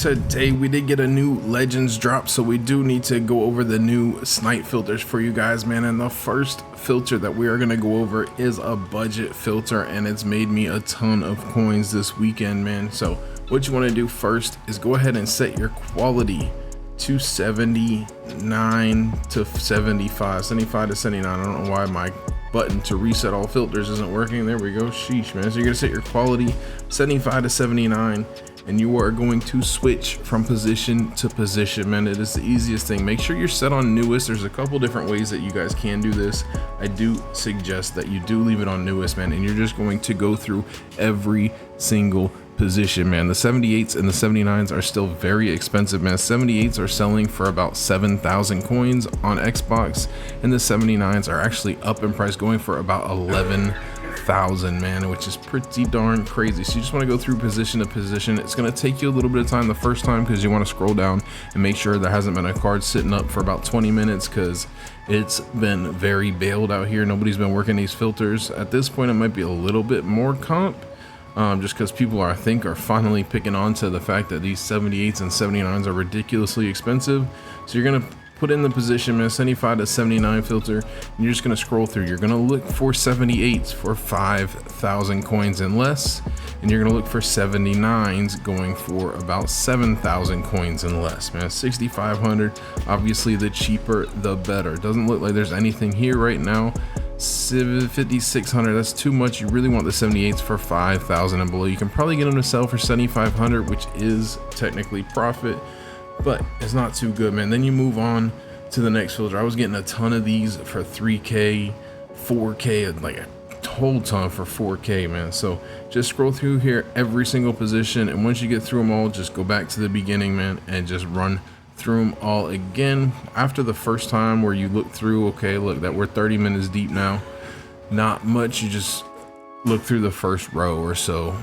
Today we did get a new Legends drop, so we do need to go over the new snipe filters for you guys, man. And the first filter that we are going to go over is a budget filter, and it's made me a ton of coins this weekend, man. So what you want to do first is go ahead and set your quality to 79 to 75 to 79. I don't know why my button to reset all filters isn't working. There we go. Sheesh, man. So you're gonna set your quality 75 to 79, and you are going to switch from position to position, man. It is the easiest thing. Make sure you're set on newest. There's a couple different ways that you guys can do this. I do suggest that you do leave it on newest, man, and you're just going to go through every single position, man. The 78s and the 79s are still very expensive, man. 78s are selling for about 7,000 coins on Xbox, and the 79s are actually up in price, going for about 11,000, man, which is pretty darn crazy. So you just want to go through position to position. It's going to take you a little bit of time the first time because you want to scroll down and make sure there hasn't been a card sitting up for about 20 minutes because it's been very bailed out here. Nobody's been working these filters. At this point, it might be a little bit more comp. Just because people are finally picking on to the fact that these 78s and 79s are ridiculously expensive. So you're gonna put in the position, man, 75 to 79 filter, and you're just gonna scroll through. You're gonna look for 78s for 5,000 coins and less, and you're gonna look for 79s going for about 7,000 coins and less, man. 6,500, obviously the cheaper the better. It doesn't look like there's anything here right now. 5,600, that's too much. You really want the 78s for 5,000 and below. You can probably get them to sell for 7,500, which is technically profit, but it's not too good, man. Then you move on to the next filter. I was getting a ton of these for 3K, 4K, like a whole ton for 4K, man. So just scroll through here every single position, and once you get through them all, just go back to the beginning, man, and just run through them all again. After the first time where you look through, okay, look, that we're 30 minutes deep now, not much. You just look through the first row or so.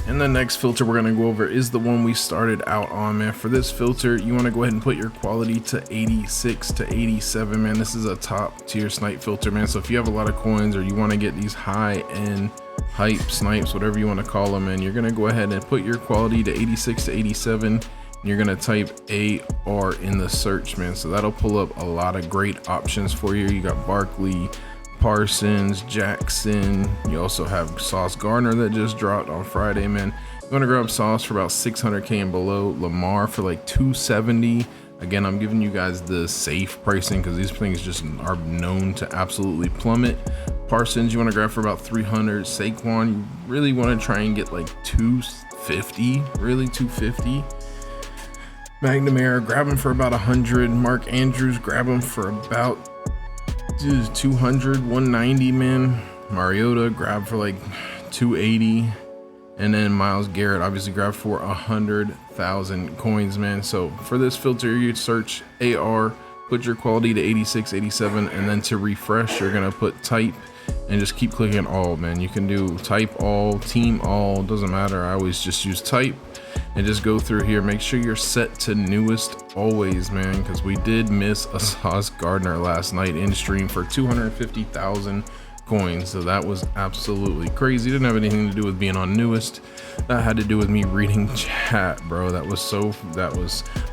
And the next filter we're gonna go over is the one we started out on, man. For this filter, you want to go ahead and put your quality to 86 to 87, man. This is a top tier snipe filter, man. So if you have a lot of coins or you want to get these high end hype snipes, whatever you want to call them, man, you're gonna go ahead and put your quality to 86 to 87. You're gonna type AR in the search, man, so that'll pull up a lot of great options for you. You got Barkley, Parsons, Jackson. You also have Sauce Gardner that just dropped on Friday, man. You want to grab Sauce for about 600k and below. Lamar for like 270. Again, I'm giving you guys the safe pricing because these things just are known to absolutely plummet. Parsons, you want to grab for about 300. Saquon, you really want to try and get like 250, really 250. McNamara, grab him for about 100. Mark Andrews, grab him for about 200, 190, man. Mariota, grab for like 280. And then Myles Garrett, obviously grab for 100,000 coins, man. So for this filter, you search AR, put your quality to 86, 87, and then to refresh, you're gonna put type and just keep clicking all, man. You can do type all, team all, doesn't matter. I always just use type and just go through here. Make sure you're set to newest always, man, because we did miss a Sauce Gardner last night in stream for 250,000 coins. So that was absolutely crazy. Didn't have anything to do with being on newest. That had to do with me reading chat, bro.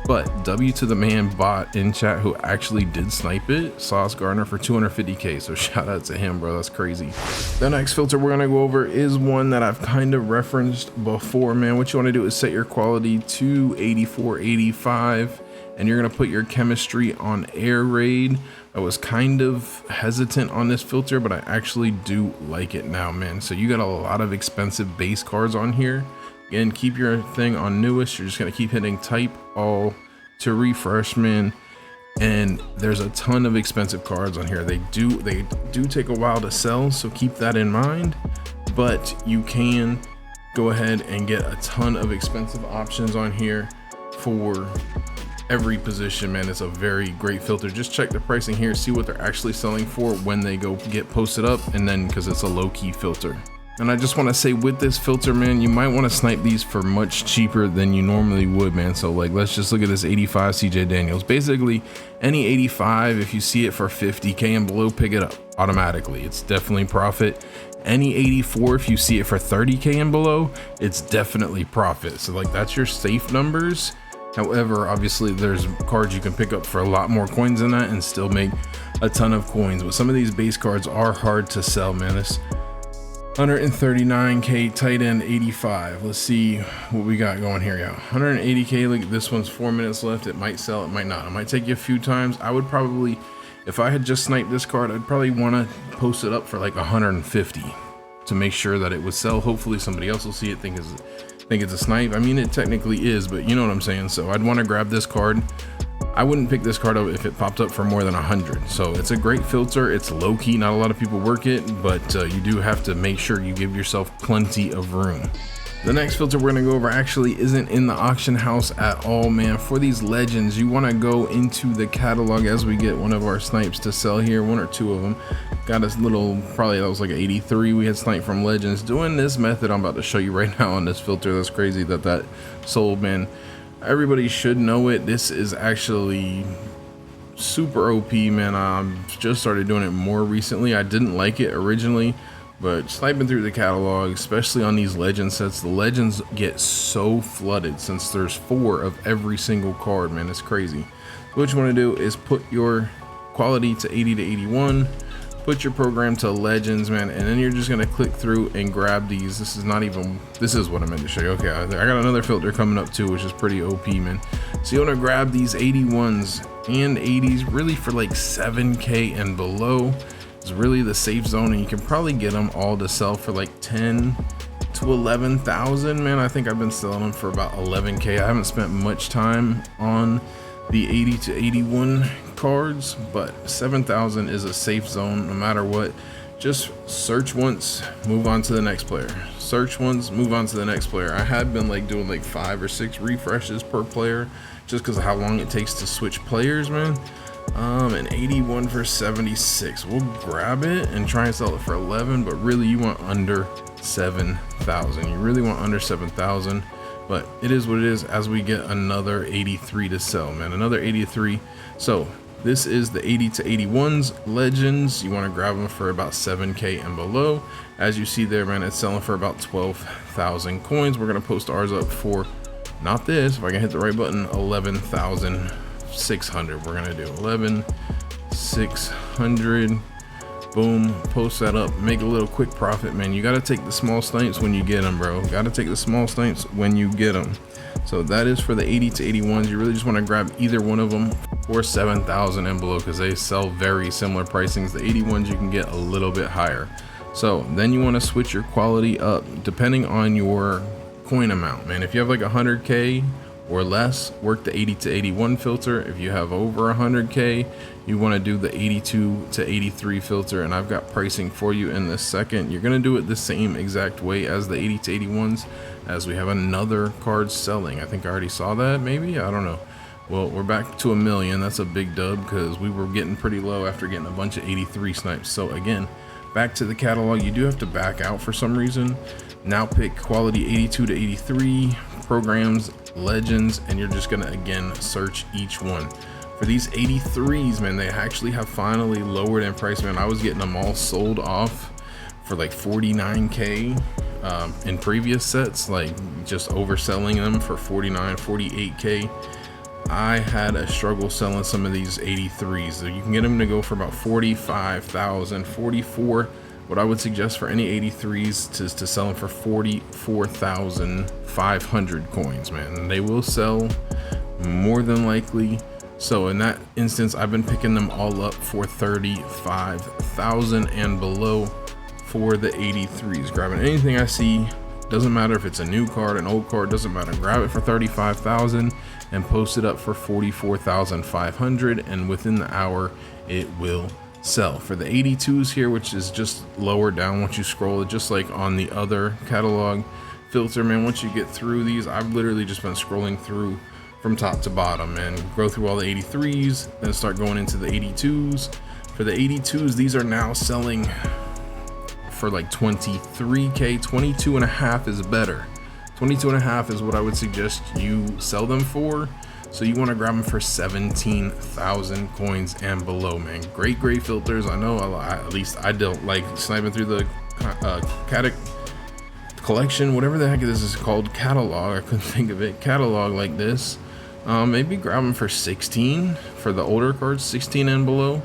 But W to the man bot in chat who actually did snipe it, Sauce Gardner for 250k. So shout out to him, bro. That's crazy. The next filter we're gonna go over is one that I've kind of referenced before, man. What you want to do is set your quality to 84, 85, and you're gonna put your chemistry on air raid. I was kind of hesitant on this filter, but I actually do like it now, man. So you got a lot of expensive base cards on here. Again, keep your thing on newest. You're just gonna keep hitting type all to refresh, man. And there's a ton of expensive cards on here. They do take a while to sell, so keep that in mind. But you can go ahead and get a ton of expensive options on here for every position, man. It's a very great filter. Just check the pricing here, see what they're actually selling for when they go get posted up, and then because it's a low-key filter. And I just want to say with this filter, man, you might want to snipe these for much cheaper than you normally would, man. So like, let's just look at this 85 CJ Daniels. Basically any 85, if you see it for 50k and below, pick it up automatically. It's definitely profit. Any 84, if you see it for 30k and below, it's definitely profit. So like that's your safe numbers. However, obviously there's cards you can pick up for a lot more coins than that and still make a ton of coins. But some of these base cards are hard to sell, man. This 139k tight end 85. Let's see what we got going here. Yeah, 180k. Look, this one's 4 minutes left. It might sell, it might not. It might take you a few times. I would probably, if I had just sniped this card, I'd probably want to post it up for like 150 to make sure that it would sell. Hopefully somebody else will see it, think it's a snipe. I mean, it technically is, but you know what I'm saying. So I'd want to grab this card. I wouldn't pick this card up if it popped up for more than 100. So it's a great filter. It's low key. Not a lot of people work it, but you do have to make sure you give yourself plenty of room. The next filter we're going to go over actually isn't in the auction house at all, man. For these legends, you want to go into the catalog as we get one of our snipes to sell here, one or two of them. Got this little, probably that was like an 83 we had sniped from legends. Doing this method I'm about to show you right now on this filter, that's crazy that sold, man. Everybody should know it. This is actually super OP, man. I've just started doing it more recently. I didn't like it originally, but sniping through the catalog, especially on these legend sets, the legends get so flooded since there's 4 of every single card, man. It's crazy. What you want to do is put your quality to 80 to 81, put your program to legends, man, and then you're just going to click through and grab these. This is what I meant to show you. Okay, I got another filter coming up too, which is pretty OP, man. So you want to grab these 81s and 80s really for like 7k and below. It's really the safe zone, and you can probably get them all to sell for like 10 to 11,000, man. I think I've been selling them for about 11k. I haven't spent much time on the 80 to 81 cards, but 7,000 is a safe zone no matter what. Just search once, move on to the next player. Search once, move on to the next player. I had been like doing like 5 or 6 refreshes per player just because of how long it takes to switch players, man. An 81 for 76. We'll grab it and try and sell it for 11, but really you want under 7,000. You really want under 7,000, but it is what it is as we get another 83 to sell, man. Another 83. So this is the 80 to 81s legends. You want to grab them for about 7k and below. As you see there, man, it's selling for about 12,000 coins. We're going to post ours up for, not this, if I can hit the right button, 11,600. We're going to do 11,600. Boom, post that up, make a little quick profit, man. You got to take the small snipes when you get them, bro. Got to take the small snipes when you get them. So that is for the 80 to 81s. You really just want to grab either one of them for 7,000 and below because they sell very similar pricings. The 81s you can get a little bit higher. So then you want to switch your quality up depending on your coin amount, man. If you have like 100k or less, work the 80 to 81 filter. If you have over 100k, you want to do the 82 to 83 filter, and I've got pricing for you in this second. You're going to do it the same exact way as the 80 to 81s, as we have another card selling. I think I already saw that, maybe, I don't know. Well, we're back to 1 million. That's a big dub because we were getting pretty low after getting a bunch of 83 snipes. So again, back to the catalog. You do have to back out for some reason. Now pick quality 82 to 83, programs, legends, and you're just gonna again search each one. For these 83s, man, they actually have finally lowered in price, man. I was getting them all sold off for like 49k in previous sets, like just overselling them for 49, 48k. I had a struggle selling some of these 83s. So you can get them to go for about 45,000, 44. What I would suggest for any 83s is to sell them for 44,500 coins, man. And they will sell more than likely. So in that instance, I've been picking them all up for 35,000 and below for the 83s. Grabbing anything I see, doesn't matter if it's a new card, an old card, doesn't matter. Grab it for 35,000 and post it up for 44,500, and within the hour it will sell. For the 82s here, which is just lower down once you scroll it, just like on the other catalog filter, man, once you get through these, I've literally just been scrolling through from top to bottom and go through all the 83s, then start going into the 82s. For the 82s, these are now selling for like 23k. 22 and a half is better. 22 and a half is what I would suggest you sell them for. So you want to grab them for 17,000 coins and below, man. Great filters. I know at least I don't like sniping through the collection, whatever the heck this is called, catalog, I couldn't think of it, catalog like this, maybe grab them for 16 for the older cards, 16 and below.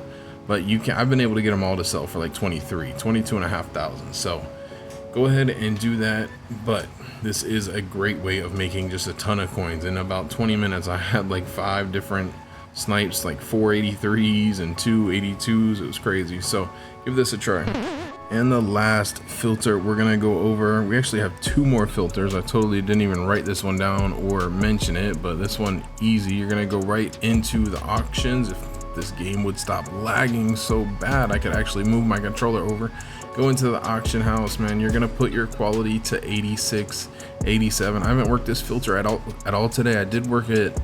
But you can, I've been able to get them all to sell for like 22,500. So go ahead and do that. But this is a great way of making just a ton of coins. In about 20 minutes, I had like 5 different snipes, like 483s and 282s. It was crazy. So give this a try. And the last filter we're gonna go over, we actually have 2 more filters. I totally didn't even write this one down or mention it, but this one easy. You're gonna go right into the auctions. If this game would stop lagging so bad, I could actually move my controller over, go into the auction house, man. You're gonna put your quality to 86, 87. I haven't worked this filter at all today. I did work it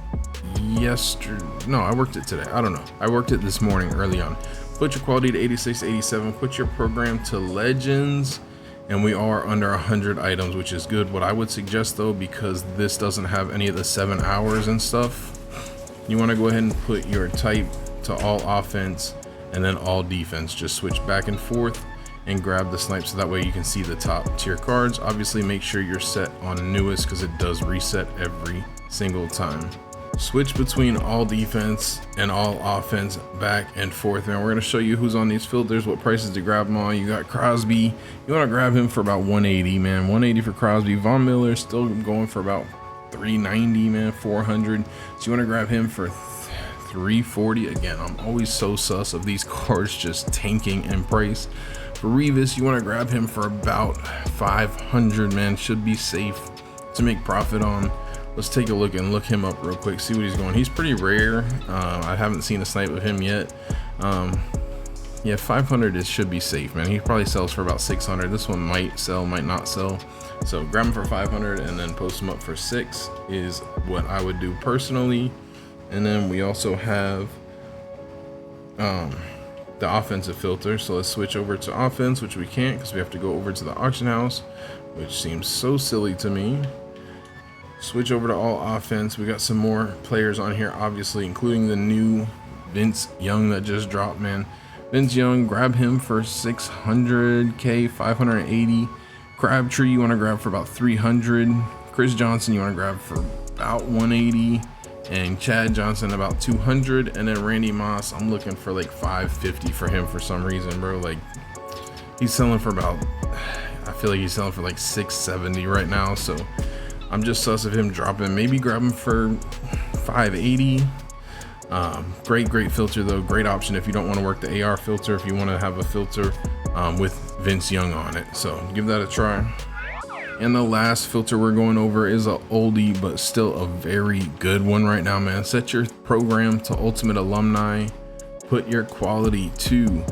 yesterday. No, I worked it today. I don't know. I worked it this morning early on. Put your quality to 86, 87. Put your program to legends, and we are under 100 items, which is good. What I would suggest though, because this doesn't have any of the 7 hours and stuff, you want to go ahead and put your type to all offense and then all defense. Just switch back and forth and grab the snipe, so that way you can see the top tier cards. Obviously make sure you're set on newest, because it does reset every single time. Switch between all defense and all offense back and forth, man. We're going to show you who's on these filters, what prices to grab them on. You got Crosby, you want to grab him for about 180, man. 180 for Crosby. Von Miller still going for about 390, man. 400. So you want to grab him for 340. Again, I'm always so sus of these cards just tanking in price. For Revis, you want to grab him for about 500, man. Should be safe to make profit on. Let's take a look and look him up real quick, see what he's going. He's pretty rare. I haven't seen a snipe of him yet. Yeah, 500 should be safe, man. He probably sells for about 600. This one might sell, might not sell. So grab him for 500 and then post him up for 6 is what I would do personally. And then we also have the offensive filter. So let's switch over to offense, which we can't because we have to go over to the auction house, which seems so silly to me. Switch over to all offense. We got some more players on here, obviously, including the new Vince Young that just dropped, man. Vince Young, grab him for 600k, 580. Crabtree, you want to grab for about 300. Chris Johnson, you want to grab for about 180. And Chad Johnson about 200. And then Randy Moss, I'm looking for like 550 for him for some reason, bro. Like, he's selling for about, I feel like he's selling for like 670 right now. So I'm just sus of him dropping. Maybe grab him for 580. Great filter though. Great option if you don't want to work the AR filter, if you want to have a filter with Vince Young on it. So give that a try. And the last filter we're going over is a oldie, but still a very good one right now, man. Set your program to Ultimate Alumni. Put your quality to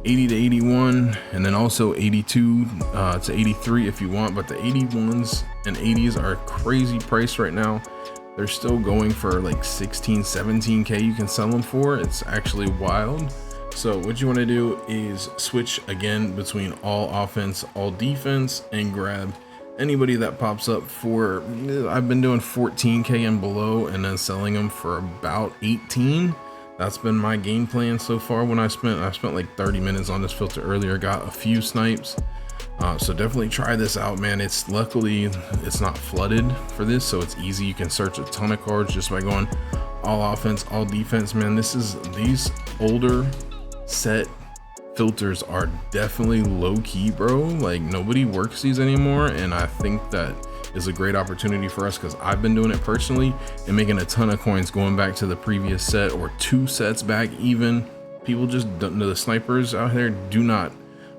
80 to 81, and then also 82 to 83 if you want. But the 81s and 80s are a crazy price right now. They're still going for like 16, 17k you can sell them for. It's actually wild. So what you want to do is switch again between all offense, all defense, and grab anybody that pops up for, I've been doing 14k and below and then selling them for about 18. That's been my game plan so far. When I spent like 30 minutes on this filter earlier, got a few snipes. So definitely try this out, man. It's luckily it's not flooded for this, so it's easy. You can search a ton of cards just by going all offense, all defense, man. These older set filters are definitely low key, bro. Like, nobody works these anymore, and I think that is a great opportunity for us because I've been doing it personally and making a ton of coins going back to the previous set or 2 sets back even. People just don't know, the snipers out there do not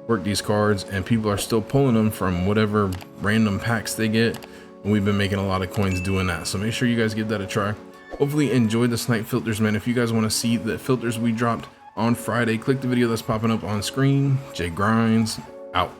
work these cards, and people are still pulling them from whatever random packs they get, and we've been making a lot of coins doing that. So make sure you guys give that a try. Hopefully enjoy the snipe filters, man. If you guys want to see the filters we dropped on Friday, click the video that's popping up on screen. Jay Grinds out.